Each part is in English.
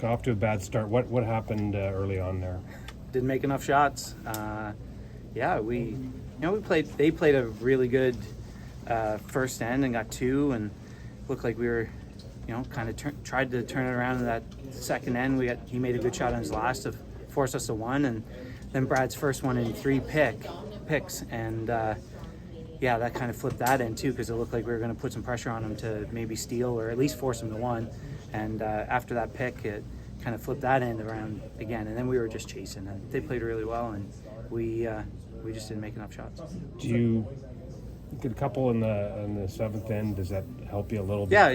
off to a bad start. What happened early on there? Didn't make enough shots. They played a really good first end and got two, and looked like we were, kind of tried to turn it around in that second end. He made a good shot on his last to force us to one, and then Brad's first one in three picks, and that kind of flipped that in too, because it looked like we were going to put some pressure on him to maybe steal or at least force him to one, and after that pick, it kind of flipped that end around again, and then we were just chasing, and they played really well, and we just didn't make enough shots. Do you get a couple in the seventh end? Does that help you a little bit? Yeah,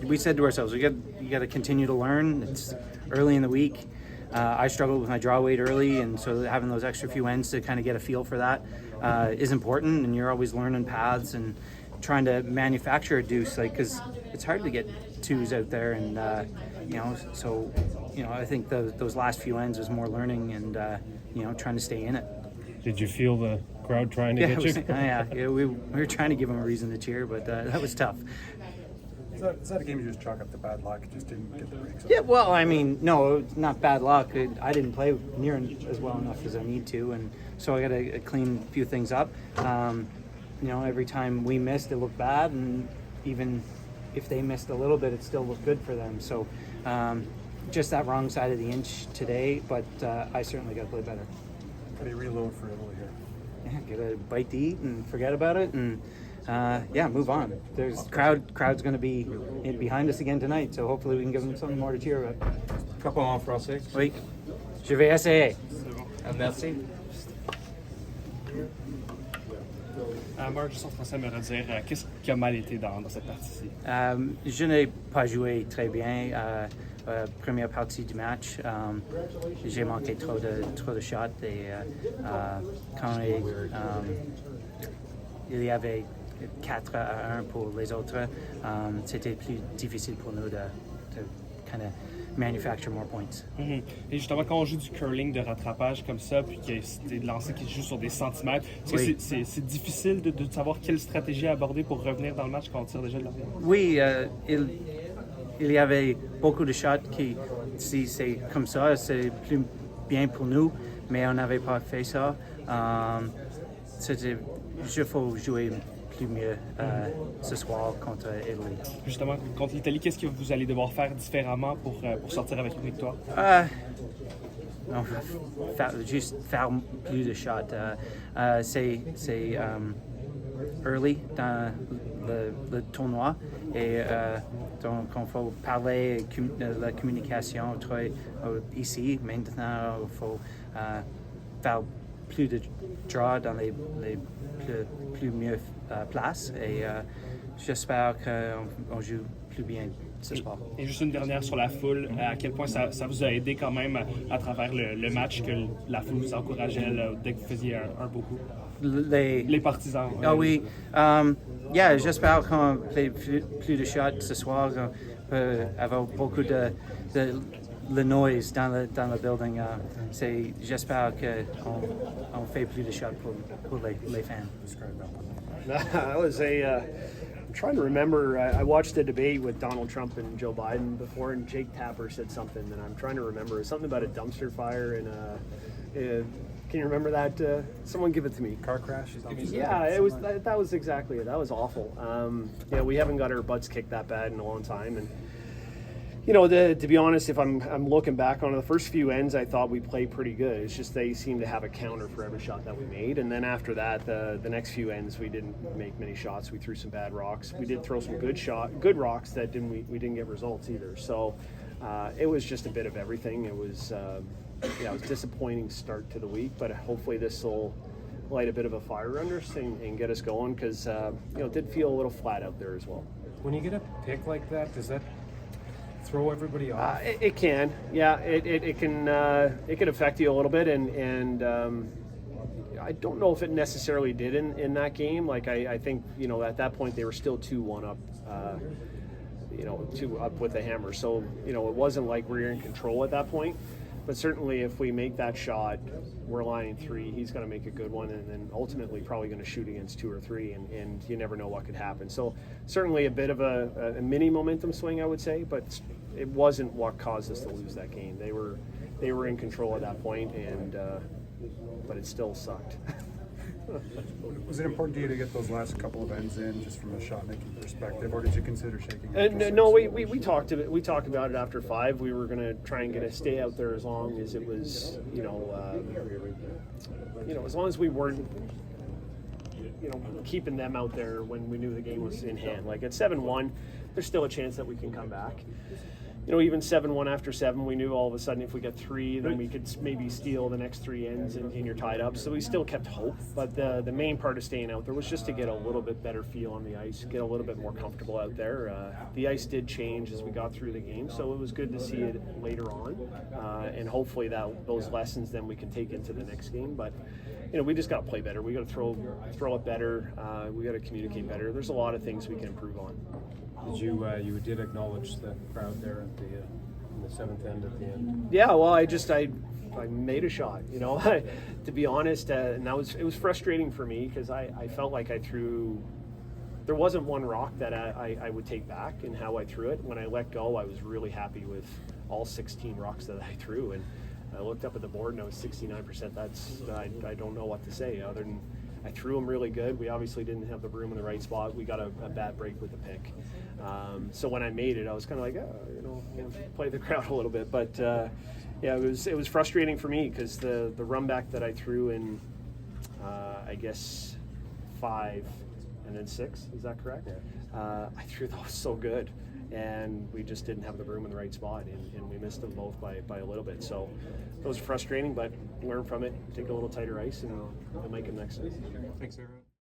we said to ourselves, you got to continue to learn. It's early in the week. I struggled with my draw weight early, and so having those extra few ends to kind of get a feel for that is important. And you're always learning paths and trying to manufacture a deuce, because it's hard to get twos out there. And I think those last few ends was more learning and trying to stay in it. Did you feel the crowd trying to get you? We were trying to give them a reason to cheer, but that was tough. Is that a game you just chalk up to bad luck? Just didn't get the breaks? Yeah, well, no, it's not bad luck. I didn't play near as well enough as I need to, and so I got to clean a few things up. Every time we missed, it looked bad, and even if they missed a little bit, it still looked good for them. So just that wrong side of the inch today, but I certainly got to play better. How do you reload for Italy here? Yeah, get a bite to eat and forget about it, and move on. There's crowd's going to be behind us again tonight, so hopefully we can give them something more to cheer about. Couple en français. Oui, je vais essayer. Merci. Marc, juste en français, me redire qu'est-ce qui a mal été dans cette partie-ci? Je n'ai pas joué très bien première partie du match. J'ai manqué trop de shots et quand il y avait 4-1 pour les autres, c'était plus difficile pour nous de kind of manufacture more points. Mm-hmm. Et justement, quand on joue du curling de rattrapage comme ça, puis qu'il y a des lancers qui se jouent sur des centimètres, est-ce que c'est difficile de savoir quelle stratégie aborder pour revenir dans le match quand on tire déjà de l'arrière? Oui, il y avait beaucoup de shots qui, si c'est comme ça, c'est plus bien pour nous, mais on n'avait pas fait ça. Il faut jouer plus mieux ce soir contre l'Italie. Justement, contre l'Italie, qu'est-ce que vous allez devoir faire différemment pour sortir avec une victoire? Juste faire plus de shots. C'est early dans le tournoi et donc il faut parler de la communication ici. Maintenant, il faut faire plus de draws dans les plus mieux places et j'espère qu'on joue plus bien ce soir. Et juste une dernière sur la foule, à quel point ça vous a aidé quand même à travers le match que la foule vous encourageait dès que vous faisiez un beau coup? Les partisans. Ah oui, j'espère qu'on fait plus de shots ce soir, qu'on peut avoir beaucoup de le noise dans le building. J'espère qu'on fait plus de shots pour les fans. That was I'm trying to remember. I watched a debate with Donald Trump and Joe Biden before, and Jake Tapper said something, and I'm trying to remember something about a dumpster fire and. Can you remember that? Someone give it to me. Car crash? Yeah, it was. That was exactly it. That was awful. We haven't got our butts kicked that bad in a long time, and to be honest, if I'm looking back on it, the first few ends, I thought we played pretty good. It's just they seemed to have a counter for every shot that we made, and then after that, the next few ends, we didn't make many shots. We threw some bad rocks. We did throw some good rocks that we didn't get results either. So it was just a bit of everything. It was. It was a disappointing start to the week, but hopefully this will light a bit of a fire under us and get us going because it did feel a little flat out there as well. When you get a pick like that, does that throw everybody off? It can, yeah. It can affect you a little bit, and I don't know if it necessarily did in that game. Like I think at that point they were still 2-1 up. 2 up with a hammer. So it wasn't like we were in control at that point. But certainly if we make that shot, we're lining 3, he's going to make a good one, and then ultimately probably going to shoot against 2 or 3, and you never know what could happen. So certainly a bit of a mini momentum swing, I would say, but it wasn't what caused us to lose that game. They were in control at that point, and but it still sucked. Was it important to you to get those last couple of ends in, just from a shot-making perspective, or did you consider shaking it? No, we talked about it after 5. We were going to try and stay out there as long as it was, as long as we weren't, keeping them out there when we knew the game was in hand. Like at 7-1, there's still a chance that we can come back. Even 7-1 after 7, we knew all of a sudden if we get 3, then we could maybe steal the next 3 ends and you're tied up. So we still kept hope. But the main part of staying out there was just to get a little bit better feel on the ice, get a little bit more comfortable out there. The ice did change as we got through the game, so it was good to see it later on. And hopefully those lessons then we can take into the next game. But we just got to play better. We got to throw it better. We got to communicate better. There's a lot of things we can improve on. Did you did acknowledge the crowd there at in the 7th end at the end? Yeah, well, I made a shot, to be honest, and it was frustrating for me because I felt like I threw. There wasn't one rock that I would take back in how I threw it. When I let go, I was really happy with all 16 rocks that I threw, and I looked up at the board and I was 69%. I don't know what to say other than I threw them really good. We obviously didn't have the broom in the right spot. We got a bad break with the pick. So when I made it, I was kind of like, play the crowd a little bit. But it was frustrating for me because the run back that I threw in, I guess 5 and then 6. Is that correct? Yeah. I threw those so good, and we just didn't have the broom in the right spot, and we missed them both by a little bit. So it was frustrating, but learn from it, take a little tighter ice, and we'll make them next time. Thanks, everyone.